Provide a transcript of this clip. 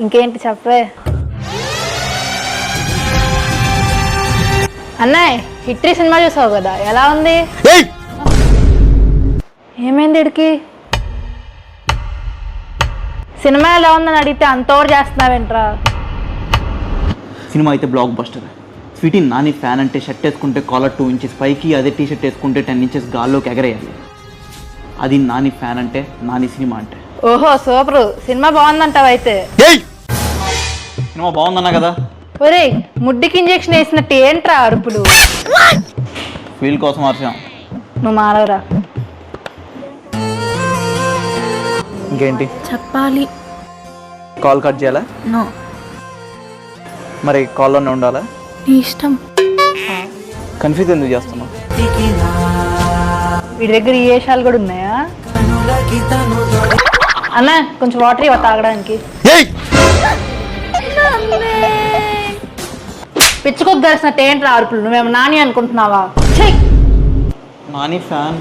ఇంకేంటి చెప్పే. అన్నయ్య హిట్రీ సినిమా చూసావు కదా, ఎలా ఉంది? ఏమైంది ఇడికి? సినిమా ఎలా ఉందని అడిగితే అంత ఓవర్ చేస్తున్నావేంట్రా? సినిమా అయితే blockbuster. Sweety Nani fan అంటే షర్ట్ వేసుకుంటే కాలర్ 2 ఇంచెస్ పైకి, అదే టీ షర్ట్ వేసుకుంటే 10 ఇంచెస్ గాల్లోకి ఎగరేయాలి. అది నాని ఫ్యాన్ అంటే, నాని సినిమా అంటే. ఓహో సూపర్, సినిమా బాగుందంటావు అయితే. సినిమా బాగుందన్నా కదా. ఒరే ముడ్డికి ఇంజెక్షన్ వేసినట్టు ఏంట్రా అరుపులు? ఫీల్ కోసం అరిచాం. నువ్వు మారవరా. ఇంకేంటి చెప్పాలి. కాల్ కట్ చేయాలా? నో. మరి కాల్లోనే ఉండాలా? నీ ఇష్టం. కన్ఫ్యూజ్ ఎందుకు చేస్తున్నావు? వీడి దగ్గర ఈ వేషాలు కూడా ఉన్నాయా? అన్న కొంచెం వాటర్ ఇవ్వ తాగడానికి. పిచ్చుకొద్దు తెలిసినట్టు ఏంట్రా అరుపులు? నువ్వేమో నాని అనుకుంటున్నావా? నాని ఫ్యాన్